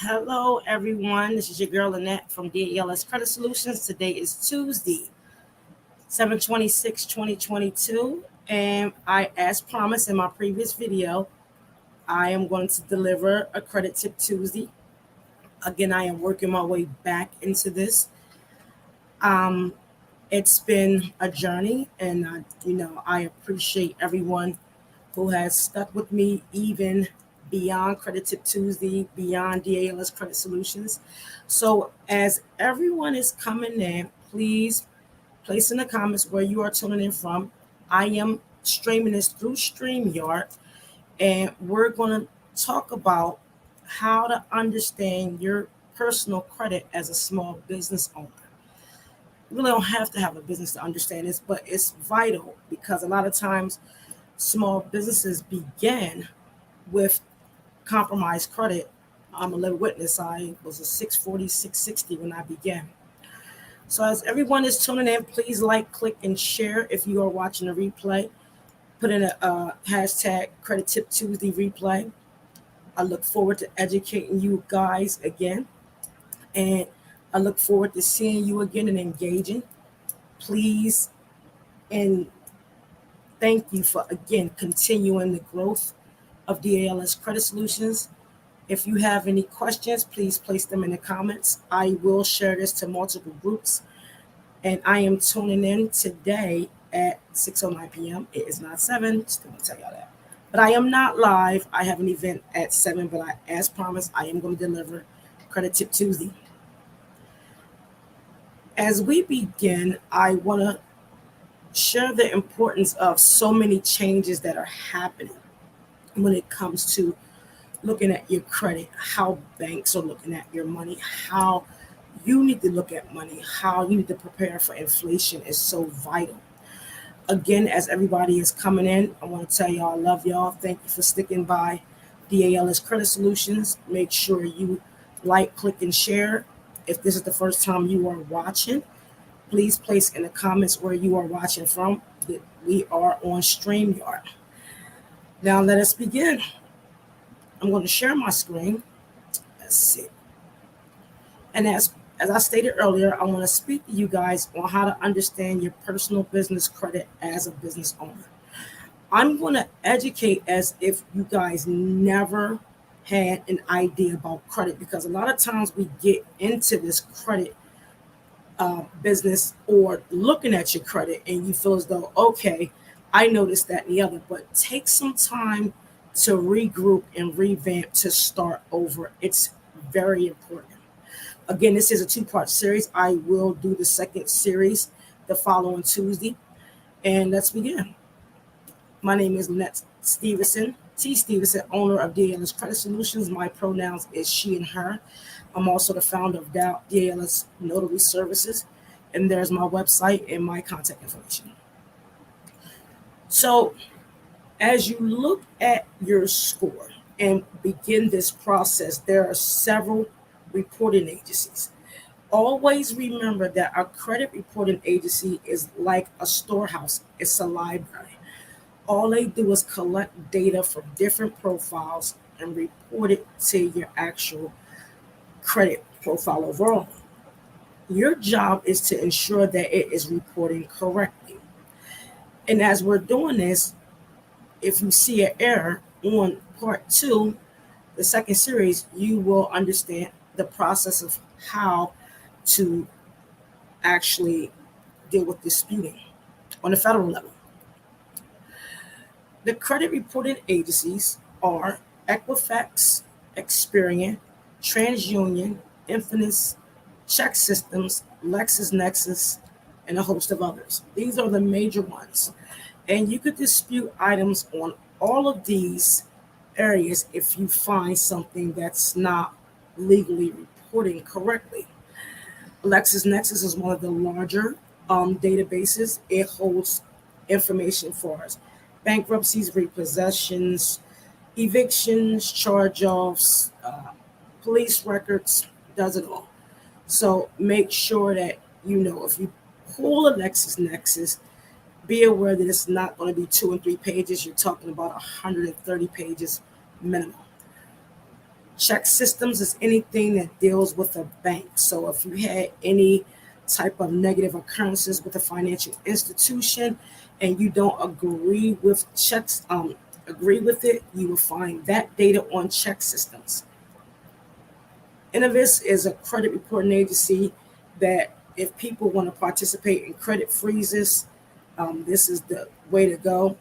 Hello, everyone. This is your girl Annette from DALS Credit Solutions. Today is Tuesday, 7/26/2022. And as promised in my previous video, I am going to deliver a credit tip Tuesday. Again, I am working my way back into this. Um, it's been a journey, and I appreciate everyone who has stuck with me even beyond Credit Tip Tuesday, beyond DALS Credit Solutions. So as everyone is coming in, please place in the comments where you are tuning in from. I am streaming this through StreamYard, and we're going to talk about how to understand your personal credit as a small business owner. You really don't have to have a business to understand this, but it's vital because a lot of times small businesses begin with compromised credit. I'm a living witness. I was a 640, 660 when I began. So as everyone is tuning in, please like, click, and share if you are watching the replay. Put in a hashtag Credit Tip Tuesday replay. I look forward to educating you guys again. And I look forward to seeing you again and engaging. Please and thank you for again continuing the growth of DALS Credit Solutions. If you have any questions, please place them in the comments. I will share this to multiple groups. And I am tuning in today at 6:09 p.m. It is not 7, just going to tell y'all that. But I am not live. I have an event at 7, but as promised, I am going to deliver Credit Tip Tuesday. As we begin, I want to share the importance of so many changes that are happening when it comes to looking at your credit, how banks are looking at your money, how you need to look at money, how you need to prepare for inflation is so vital. Again, as everybody is coming in, I want to tell y'all I love y'all. Thank you for sticking by DALS Credit Solutions. Make sure you like, click, and share. If this is the first time you are watching, please place in the comments where you are watching from. We are on StreamYard. Now let us begin. I'm going to share my screen. Let's see. And as I stated earlier, I want to speak to you guys on how to understand your personal business credit as a business owner. I'm going to educate as if you guys never had an idea about credit, because a lot of times we get into this credit business or looking at your credit and you feel as though, okay, I noticed that and the other, but take some time to regroup and revamp to start over. It's very important. Again, this is a two-part series. I will do the second series the following Tuesday. And let's begin. My name is Lynette Stevenson, T. Stevenson, owner of DALS Credit Solutions. My pronouns is she and her. I'm also the founder of DALS Notary Services. And there's my website and my contact information. So as you look at your score and begin this process, there are several reporting agencies. Always remember that our credit reporting agency is like a storehouse. It's a library. All they do is collect data from different profiles and report it to your actual credit profile overall. Your job is to ensure that it is reporting correctly. And as we're doing this, if you see an error on part 2, the second series, you will understand the process of how to actually deal with disputing on the federal level. The credit reporting agencies are Equifax, Experian, TransUnion, Infinite, Check Systems, LexisNexis, and a host of others. These are the major ones. And you could dispute items on all of these areas if you find something that's not legally reporting correctly. LexisNexis is one of the larger databases. It holds information for us: bankruptcies, repossessions, evictions, charge-offs, police records, does it all. So make sure that you know if you pull a LexisNexis, be aware that it's not going to be 2 and 3 pages. You're talking about 130 pages minimum. Check systems is anything that deals with a bank. So if you had any type of negative occurrences with a financial institution and you don't agree with it, you will find that data on check systems. Innovis is a credit reporting agency that if people want to participate in credit freezes, this is the way to go.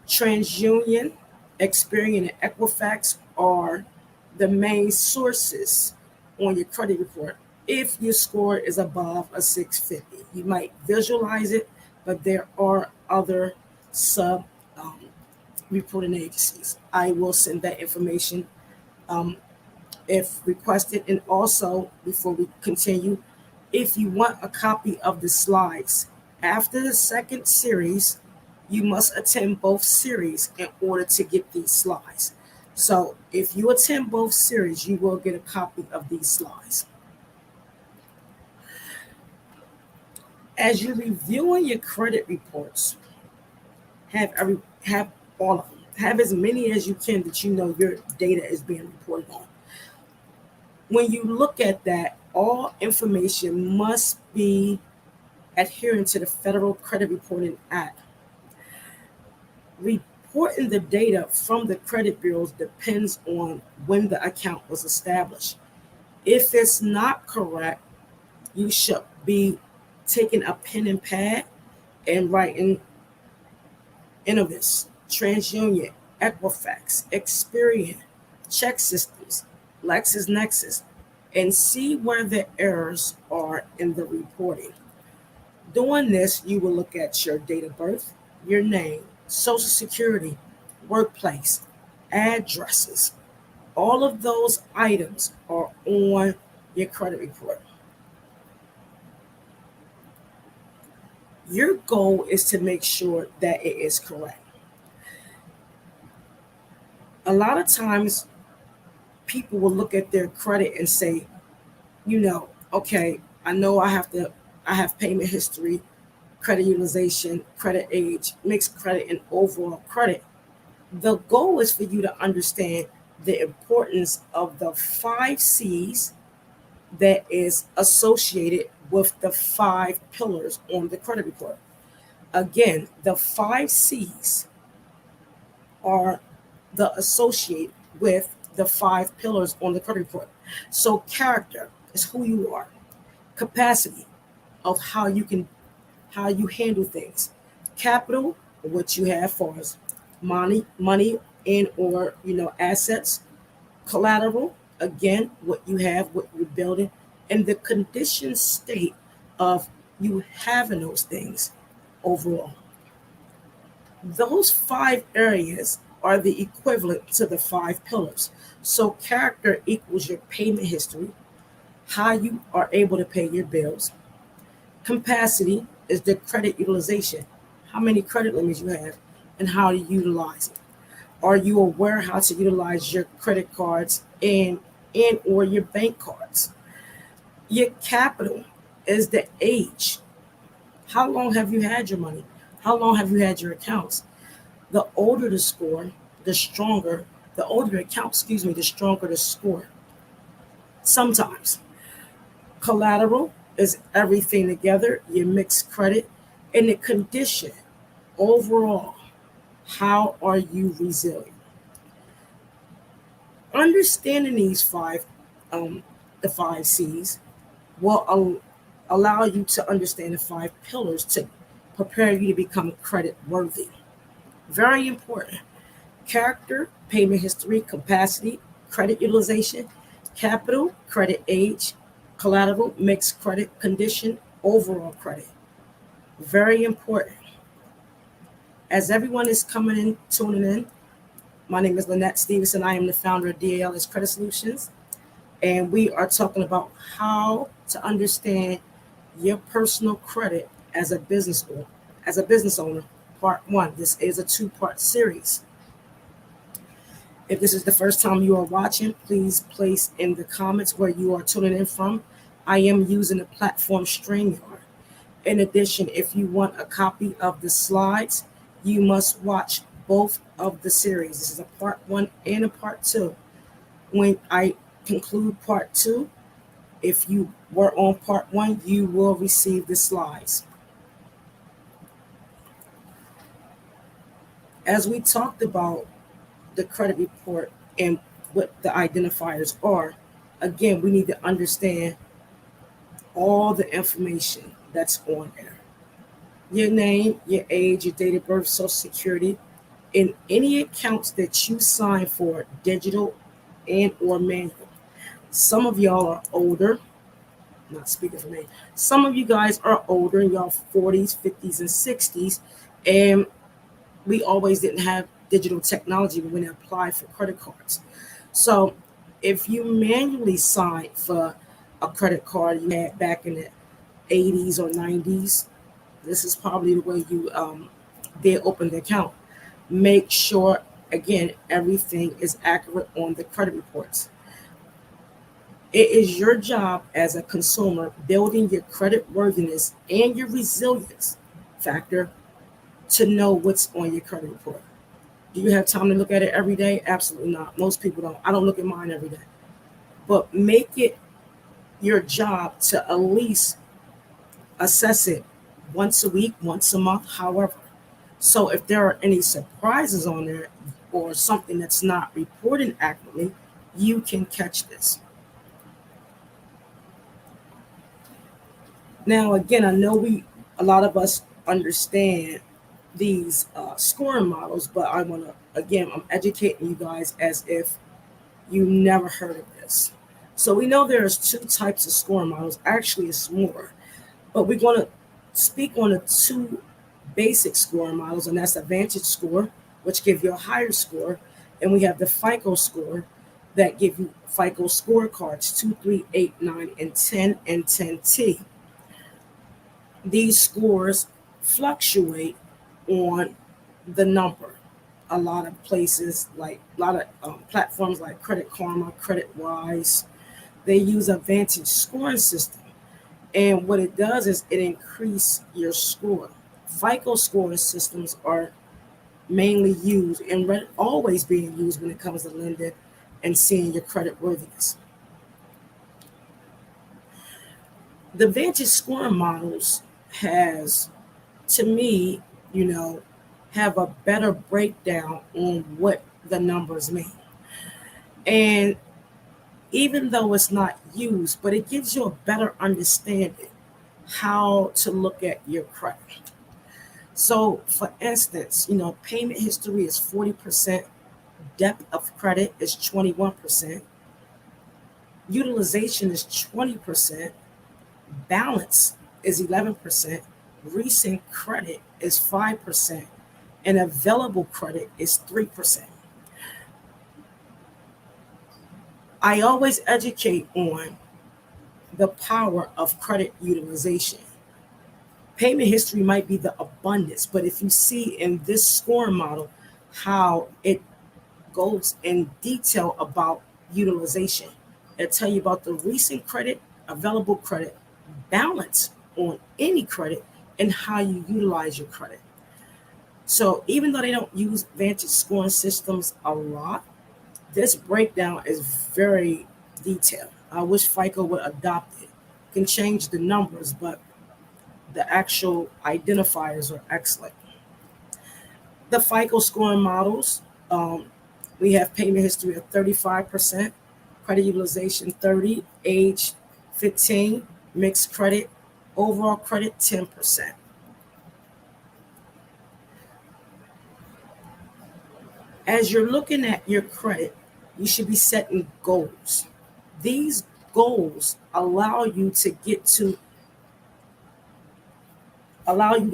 TransUnion, Experian, and Equifax are the main sources on your credit report. If your score is above a 650, you might visualize it, but there are other sub reporting agencies. I will send that information if requested. And also, before we continue, if you want a copy of the slides after the second series, you must attend both series in order to get these slides. So if you attend both series, you will get a copy of these slides. As you're reviewing your credit reports, have all of them. Have as many as you can that you know your data is being reported on. When you look at that, all information must be adhering to the Federal Credit Reporting Act. Reporting the data from the credit bureaus depends on when the account was established. If it's not correct, you should be taking a pen and pad and writing Innovis, TransUnion, Equifax, Experian, Check Systems, LexisNexis, and see where the errors are in the reporting. Doing this, you will look at your date of birth, your name, social security, workplace, addresses. All of those items are on your credit report. Your goal is to make sure that it is correct. A lot of times, people will look at their credit and say, okay, I know I have payment history, credit utilization, credit age, mixed credit, and overall credit. The goal is for you to understand the importance of the 5 C's that is associated with the 5 pillars on the credit report. Again, the 5 C's are the associate with the 5 pillars on the credit report. So character is who you are. Capacity of how you handle things. Capital, what you have for us, money and or assets. Collateral, again, what you have, what you're building, and the condition state of you having those things overall. Those 5 areas are the equivalent to the 5 pillars. So character equals your payment history, how you are able to pay your bills. Capacity is the credit utilization, how many credit limits you have and how to utilize it. Are you aware how to utilize your credit cards and or your bank cards? Your capital is the age. How long have you had your money? How long have you had your accounts? The older the score, the stronger, the older the account, the stronger the score. Sometimes. Collateral is everything together, your mixed credit, and the condition overall. How are you resilient? Understanding these the 5 C's will allow you to understand the 5 pillars to prepare you to become credit worthy. Very important. Character, payment history, capacity, credit utilization, capital, credit age, collateral, mixed credit, condition, overall credit. Very important. As everyone is coming in, tuning in, my name is Lynette Stevenson. I am the founder of DALS Credit Solutions, and we are talking about how to understand your personal credit as a business owner. Part 1. This is a 2-part series. If this is the first time you are watching, please place in the comments where you are tuning in from. I am using the platform StreamYard. In addition, if you want a copy of the slides, you must watch both of the series. This is a part 1 and a part 2. When I conclude part two, if you were on part one, you will receive the slides. As we talked about the credit report and what the identifiers are, again, we need to understand all the information that's on there. Your name, your age, your date of birth, social security, and any accounts that you sign for, digital and or manual. Some of y'all are older, not speaking for me. Some of you guys are older, in y'all 40s, 50s, and 60s, and we always didn't have digital technology when we applied for credit cards. So if you manually signed for a credit card you had back in the 80s or 90s, this is probably the way you did open the account. Make sure, again, everything is accurate on the credit reports. It is your job as a consumer building your credit worthiness and your resilience factor to know what's on your credit report. Do you have time to look at it every day? Absolutely not. Most people don't. I don't look at mine every day. But make it your job to at least assess it once a week, once a month, however. So if there are any surprises on there or something that's not reported accurately, you can catch this. Now, again, I know a lot of us understand these scoring models, but I want to, again, I'm educating you guys as if you never heard of this. So we know there's two types of scoring models. Actually, it's more, but we're going to speak on the two basic scoring models, and that's the Vantage score, which give you a higher score, and we have the FICO score that give you FICO scorecards 2, 3, 8, 9, and 10 and 10T. These scores fluctuate on the number. A lot of places, like a lot of platforms like Credit Karma, Credit Wise, they use a Vantage scoring system. And what it does is it increases your score. FICO scoring systems are mainly used and always being used when it comes to lending and seeing your credit worthiness. The Vantage scoring models has, to me, have a better breakdown on what the numbers mean. And even though it's not used, but it gives you a better understanding how to look at your credit. So, for instance, payment history is 40%, depth of credit is 21%, utilization is 20%, balance is 11%, recent credit is 5%, and available credit is 3%. I always educate on the power of credit utilization. Payment history might be the abundance, but if you see in this scoring model how it goes in detail about utilization, it'll tell you about the recent credit, available credit, balance on any credit, and how you utilize your credit. So even though they don't use Vantage scoring systems a lot, this breakdown is very detailed. I wish FICO would adopt it. Can change the numbers, but the actual identifiers are excellent. The FICO scoring models, we have payment history of 35%, credit utilization 30, age 15, mixed credit, overall credit 10%. As you're looking at your credit, you should be setting goals. These goals allow you to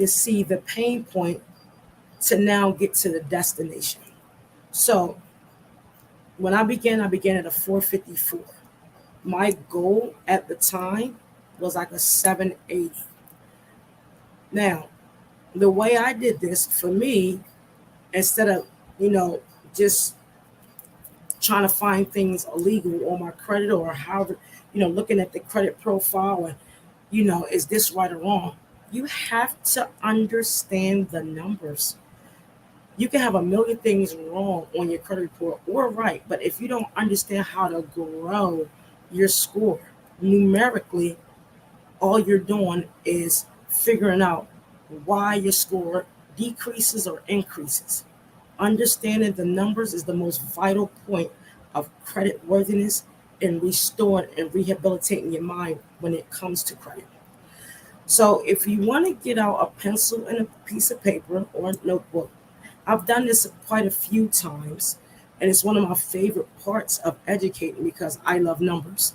see the pain point to now get to the destination. So when I began at a 454. My goal at the time was like a 780. Now, the way I did this for me, instead of, just trying to find things illegal on my credit or how, looking at the credit profile and, is this right or wrong? You have to understand the numbers. You can have a million things wrong on your credit report or right, but if you don't understand how to grow your score numerically, all you're doing is figuring out why your score decreases or increases. Understanding the numbers is the most vital point of credit worthiness and restoring and rehabilitating your mind when it comes to credit. So, if you want to get out a pencil and a piece of paper or a notebook, I've done this quite a few times, and it's one of my favorite parts of educating because I love numbers.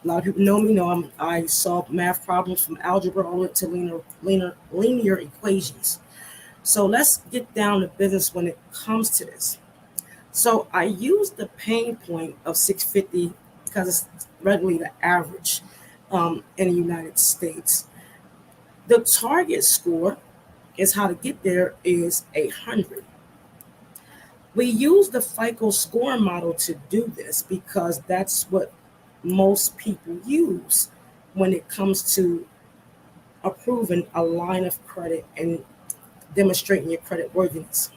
A lot of people know me, know I solve math problems from algebra all the way to linear equations. So let's get down to business when it comes to this. So I use the pain point of 650 because it's regularly the average in the United States. The target score is how to get there is 800. We use the FICO score model to do this because that's what most people use when it comes to approving a line of credit and demonstrating your credit worthiness.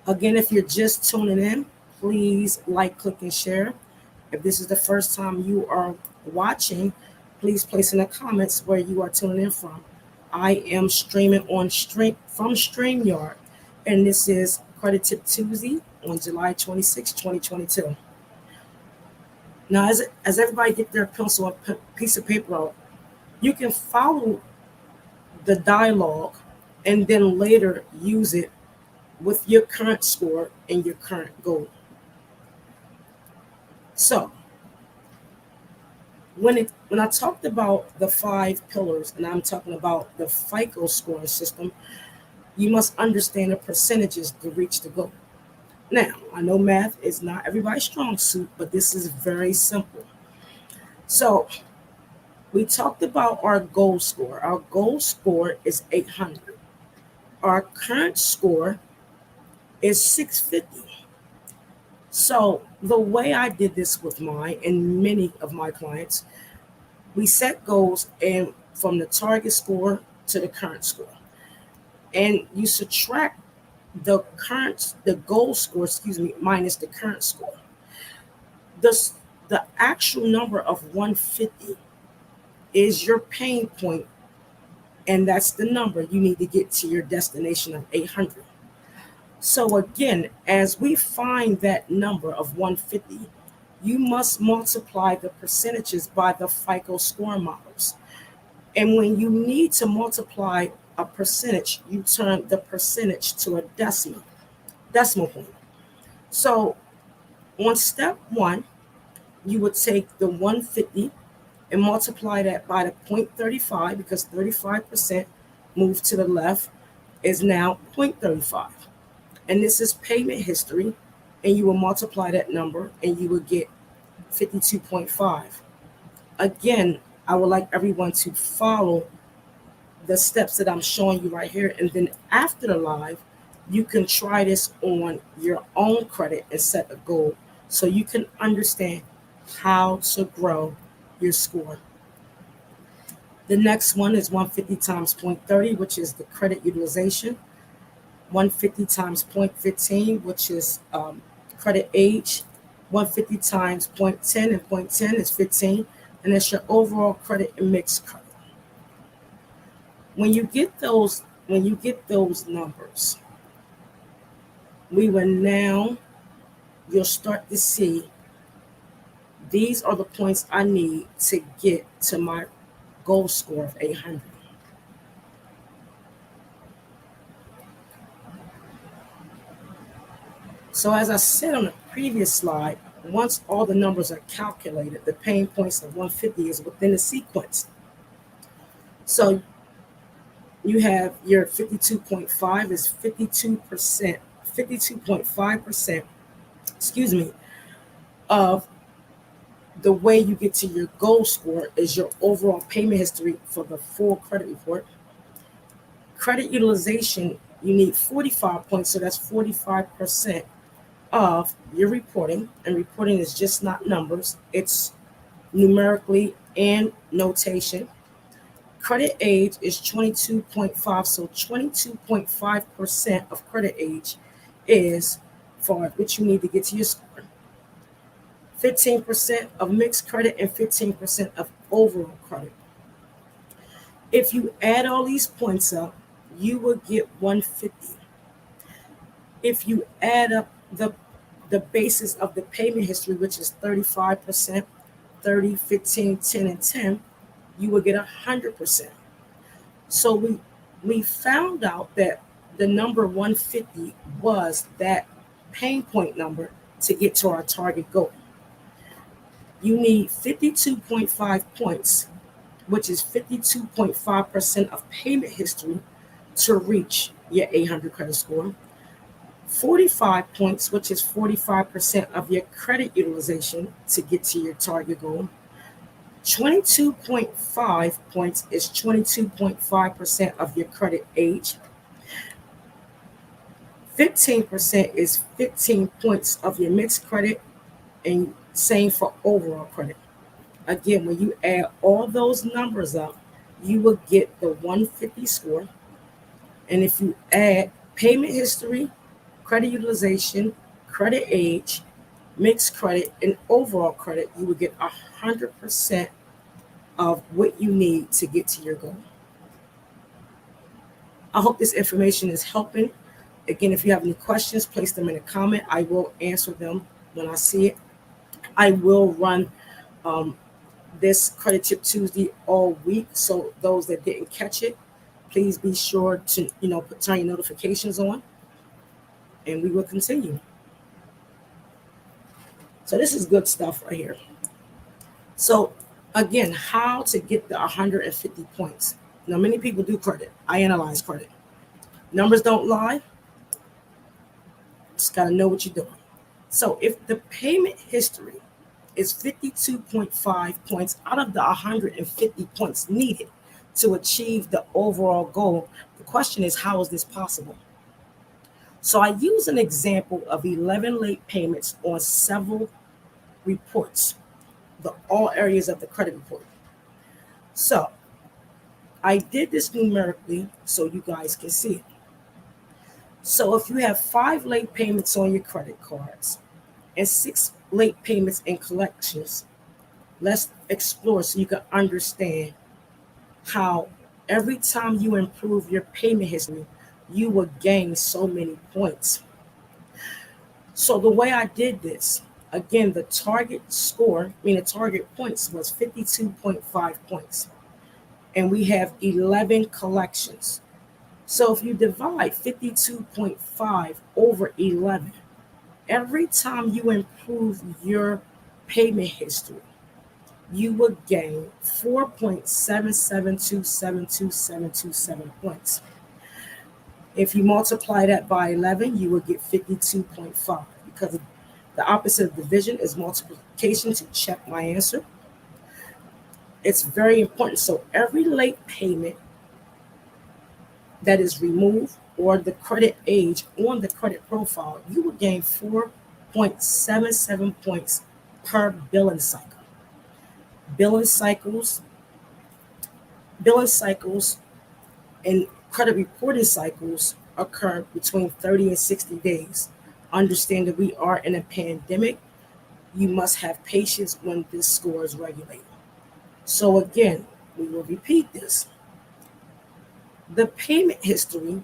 Again, if you're just tuning in, please like, click, and share. If this is the first time you are watching, please place in the comments where you are tuning in from. I am streaming on from StreamYard, and this is Credit Tip Tuesday on July 26, 2022. Now, as everybody get their pencil and piece of paper out, you can follow the dialogue and then later use it with your current score and your current goal. So, when I talked about the 5 pillars, and I'm talking about the FICO scoring system, you must understand the percentages to reach the goal. Now, I know math is not everybody's strong suit, but this is very simple. So, we talked about our goal score. Our goal score is 800. Our current score is 650. So, the way I did this with mine and many of my clients, we set goals and from the target score to the current score. And you subtract the goal score, minus the current score. The actual number of 150 is your pain point, and that's the number you need to get to your destination of 800. So again, as we find that number of 150, you must multiply the percentages by the FICO score models. And when you need to multiply a percentage, you turn the percentage to a decimal point. So on step 1, you would take the 150 and multiply that by the 0.35 because 35% moved to the left is now 0.35. And this is payment history, and you will multiply that number and you will get 52.5. Again, I would like everyone to follow the steps that I'm showing you right here. And then after the live, you can try this on your own credit and set a goal so you can understand how to grow your score. The next one is 150 times 0.30, which is the credit utilization. 150 times 0.15, which is credit age. 150 times 0.10, and 0.10 is 15, and that's your overall credit and mixed credit. When you get those numbers, you'll start to see these are the points I need to get to my goal score of 800. So as I said on the previous slide, once all the numbers are calculated, the pain points of 150 is within the sequence. So you have your 52.5 is 52%, 52.5%, of the way you get to your goal score is your overall payment history for the full credit report. Credit utilization, you need 45 points, so that's 45% of your reporting. And reporting is just not numbers, it's numerically and notation. credit age is 22.5. So 22.5% of credit age is for what you need to get to your score. 15% of mixed credit and 15% of overall credit. If you add all these points up, you will get 150. If you add up the basis of the payment history, which is 35%, 30, 15, 10, and 10, you will get 100%. So we found out that the number 150 was that pain point number to get to our target goal. You need 52.5 points, which is 52.5% of payment history to reach your 800 credit score. 45 points, which is 45% of your credit utilization to get to your target goal. 22.5 points is 22.5% of your credit age. 15% is 15 points of your mixed credit, and same for overall credit. Again, when you add all those numbers up, you will get the 150 score. And if you add payment history, credit utilization, credit age, mixed credit, and overall credit, you will get 100% of what you need to get to your goal. I hope this information is helping. Again, if you have any questions, place them in a comment. I will answer them when I see it. I will run this Credit Tip Tuesday all week. So those that didn't catch it, please be sure to turn your notifications on, and we will continue. So this is good stuff right here. So again, how to get the 150 points. Now, many people do credit. I analyze credit. Numbers don't lie. Just got to know what you're doing. So if the payment history is 52.5 points out of the 150 points needed to achieve the overall goal, the question is, how is this possible? So I use an example of 11 late payments on several reports, all areas of the credit report. So I did this numerically so you guys can see it. So if you have 5 late payments on your credit cards and 6 late payments in collections, let's explore so you can understand how every time you improve your payment history, you will gain so many points. So the way I did this, again, the target score, the target points was 52.5 points. And we have 11 collections. So if you divide 52.5 over 11, every time you improve your payment history, you will gain 4.77272727 points. If you multiply that by 11, you will get 52.5, because the opposite of division is multiplication to check my answer. It's very important. So every late payment that is removed, or the credit age on the credit profile, you will gain 4.77 points per billing cycle. Billing cycles and credit reporting cycles occur between 30 and 60 days. Understand that we are in a pandemic. You must have patience when this score is regulated. So again, we will repeat this. The payment history,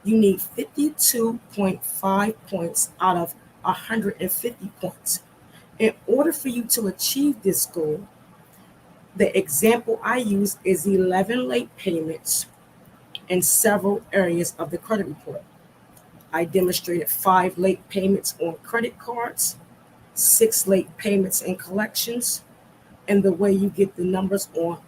you need 52.5 points out of 150 points. In order for you to achieve this goal, the example I use is 11 late payments in several areas of the credit report. I demonstrated 5 late payments on credit cards, 6 late payments in collections, and the way you get the numbers on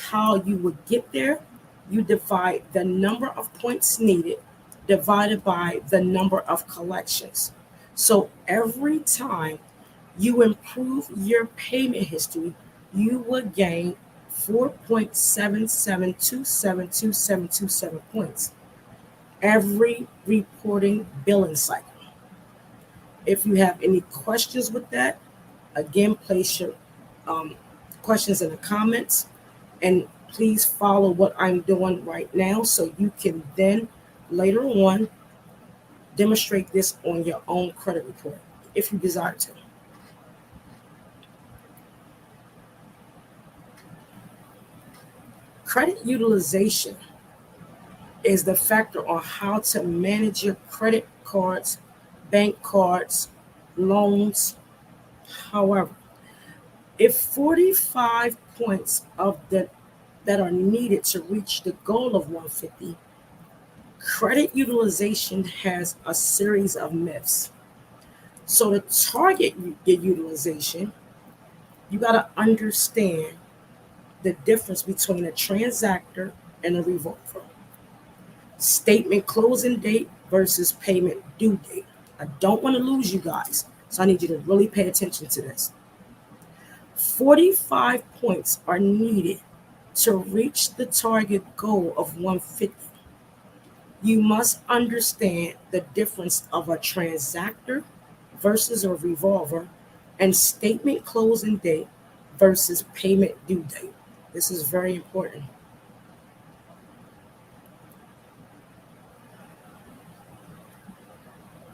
how you would get there, you divide the number of points needed divided by the number of collections. So every time you improve your payment history, you will gain 4.77272727 points every reporting billing cycle. If you have any questions with that, again, place your questions in the comments. And Please follow what I'm doing right now so you can then later on demonstrate this on your own credit report if you desire to. Credit utilization is the factor on how to manage your credit cards, bank cards, loans. However, if 45 points of the that are needed to reach the goal of 150, credit utilization has a series of myths. So to target your utilization, you got to understand the difference between a transactor and a revolver. Statement closing date versus payment due date. I don't want to lose you guys, so I need you to really pay attention to this. 45 points are needed to reach the target goal of 150. You must understand the difference of a transactor versus a revolver and statement closing date versus payment due date. This is very important.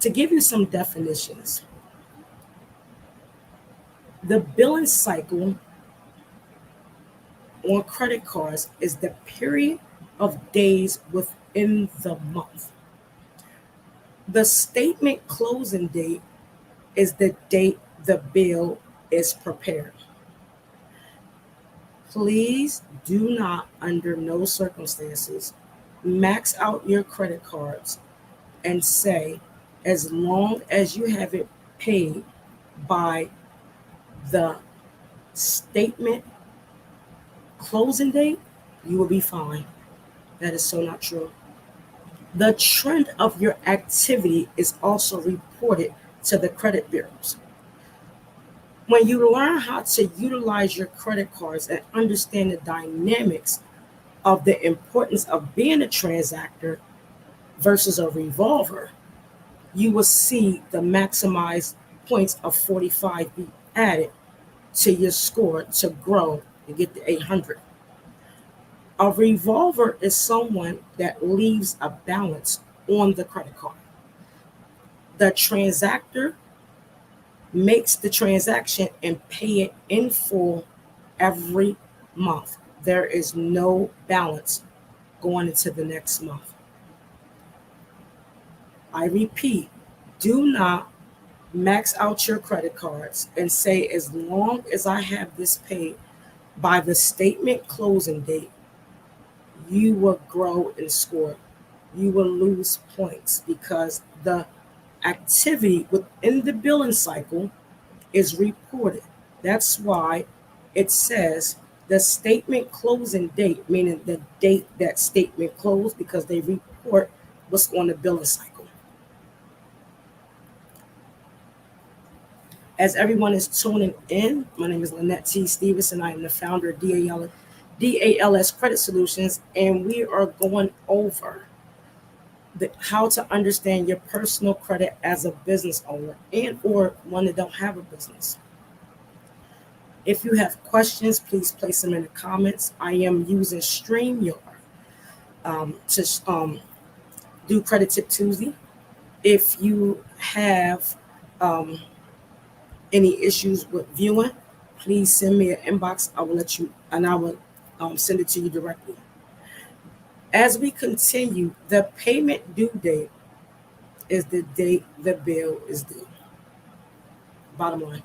To give you some definitions, the billing cycle on credit cards is the period of days within the month. The statement closing date is the date the bill is prepared. Please do not, under no circumstances, max out your credit cards and say, as long as you have it paid by the statement closing date, you will be fine. That is so not true. The trend of your activity is also reported to the credit bureaus. When you learn how to utilize your credit cards and understand the dynamics of the importance of being a transactor versus a revolver, you will see the maximized points of 45 be added to your score to grow and get to 800. A revolver is someone that leaves a balance on the credit card. The transactor makes the transaction and pay it in full every month. There is no balance going into the next month. I repeat, do not max out your credit cards and say, as long as I have this paid by the statement closing date, you will grow and score. You will lose points because the activity within the billing cycle is reported. That's why it says the statement closing date, meaning the date that statement closed, because they report what's on the billing cycle. As everyone is tuning in, my name is Lynette T. Stevenson. I am the founder of DALS Credit Solutions, and we are going over how to understand your personal credit as a business owner and or one that don't have a business. If you have questions, please place them in the comments. I am using StreamYard to do Credit Tip Tuesday. If you have any issues with viewing, please send me an inbox. I will let you, and I will send it to you directly. As we continue, the payment due date is the date the bill is due. Bottom line.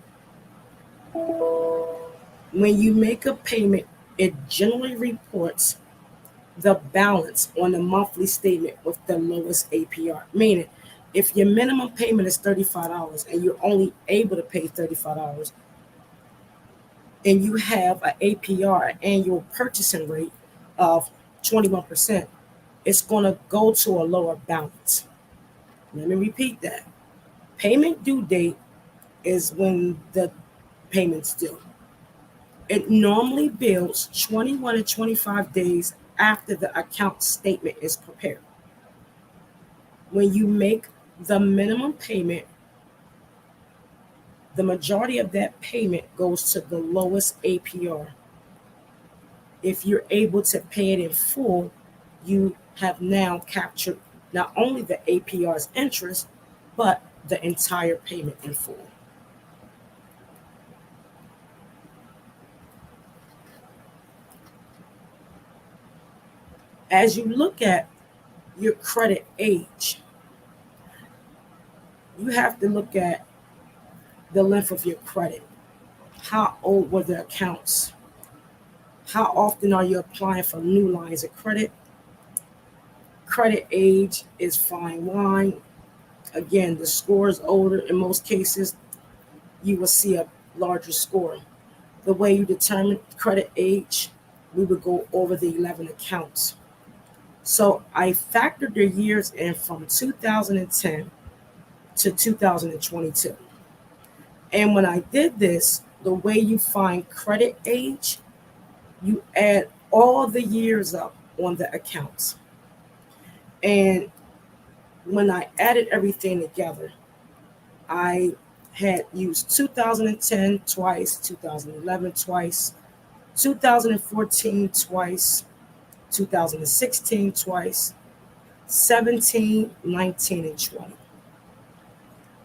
When you make a payment, it generally reports the balance on the monthly statement with the lowest APR. Meaning, if your minimum payment is $35 and you're only able to pay $35, and you have an APR, an annual purchasing rate of 21%, it's going to go to a lower balance. Let me repeat that. Payment due date is when the payment's due. It normally bills 21 to 25 days after the account statement is prepared. When you make the minimum payment, the majority of that payment goes to the lowest APR. if you're able to pay it in full, you have now captured not only the APR's interest, but the entire payment in full. As you look at your credit age, you have to look at the length of your credit. How old were the accounts? How often are you applying for new lines of credit? Credit age is fine wine. Again, the score is older. In most cases, you will see a larger score. The way you determine credit age, we would go over the 11 accounts. So I factored the years in from 2010 to 2022. And when I did this, the way you find credit age, you add all the years up on the accounts. And when I added everything together, I had used 2010 twice, 2011 twice, 2014 twice, 2016 twice, 17, 19, and 20.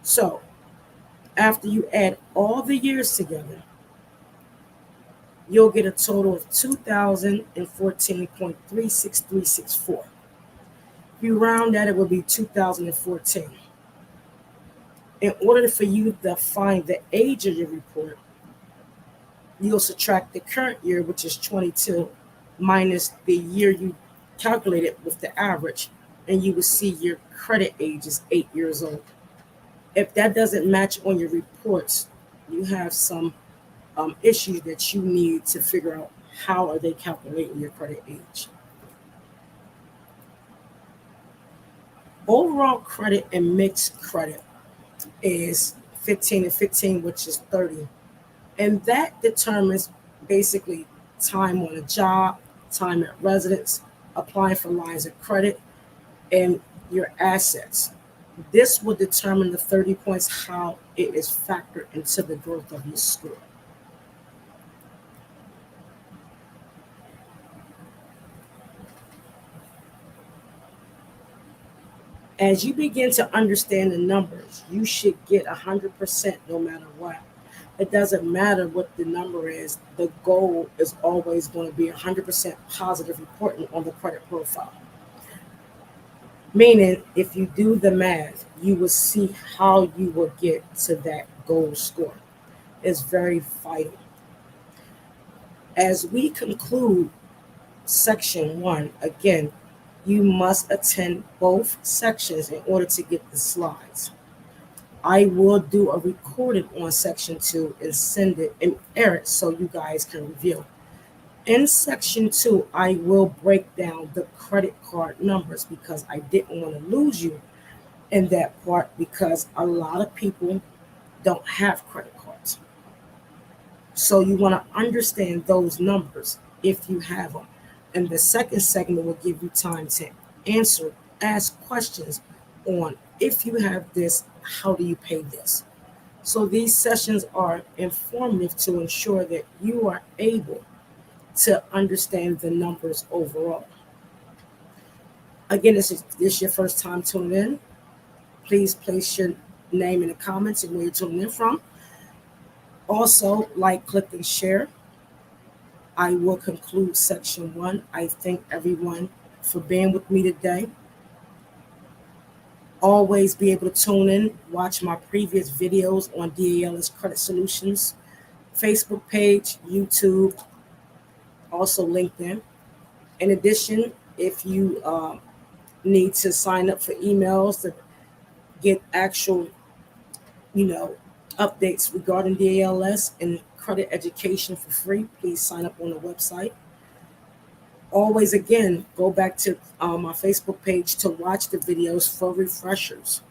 So after you add all the years together, you'll get a total of 2014.36364. If you round that, it will be 2014. In order for you to find the age of your report, you'll subtract the current year, which is 22, minus the year you calculated with the average, and you will see your credit age is 8 years old. If that doesn't match on your reports, you have some issues that you need to figure out how are they calculating your credit age. Overall credit and mixed credit is 15 and 15, which is 30. And that determines basically time on a job, time at residence, applying for lines of credit, and your assets. This will determine the 30 points, how it is factored into the growth of your score. As you begin to understand the numbers, you should get 100% no matter what. It doesn't matter what the number is. The goal is always going to be 100% positive reporting on the credit profile. Meaning, if you do the math, you will see how you will get to that goal score. It's very vital. As we conclude section 1, again, you must attend both sections in order to get the slides. I will do a recording on section 2 and send it and air it so you guys can review. In section 2, I will break down the credit card numbers because I didn't want to lose you in that part, because a lot of people don't have credit cards. So you want to understand those numbers if you have them. And the second segment will give you time to ask questions on, if you have this, how do you pay this? So these sessions are informative to ensure that you are able to understand the numbers overall. Again, this is your first time tuning in. Please place your name in the comments and where you're tuning in from. Also, like, click, and share. I will conclude section 1. I thank everyone for being with me today. Always be able to tune in, watch my previous videos on DALS Credit Solutions, Facebook page, YouTube, also LinkedIn. In addition, if you need to sign up for emails to get actual, updates regarding DALS and credit education for free, please sign up on the website. Always, again, go back to my Facebook page to watch the videos for refreshers.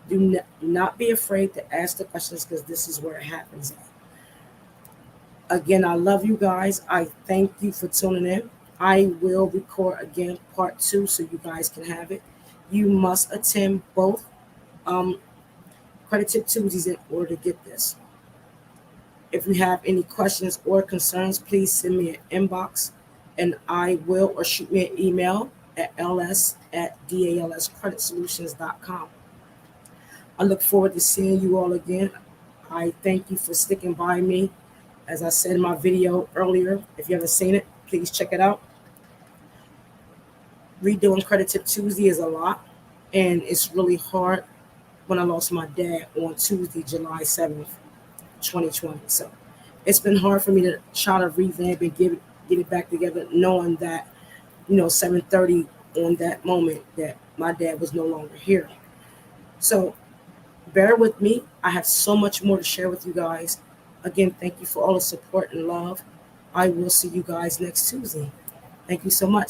Do not be afraid to ask the questions, because this is where it happens. Again, I love you guys. I thank you for tuning in. I will record again part 2 so you guys can have it. You must attend both Credit Tip Tuesdays in order to get this. If you have any questions or concerns, please send me an inbox and I will, or shoot me an email at ls@dalscreditsolutions.com. I look forward to seeing you all again. I thank you for sticking by me. As I said in my video earlier, if you haven't seen it, please check it out. Redoing Credit Tip Tuesday is a lot, and it's really hard when I lost my dad on Tuesday, July 7th, 2020. So it's been hard for me to try to revamp and get it back together, knowing that, 7:30 on that moment that my dad was no longer here. So bear with me. I have so much more to share with you guys. Again, thank you for all the support and love. I will see you guys next Tuesday. Thank you so much.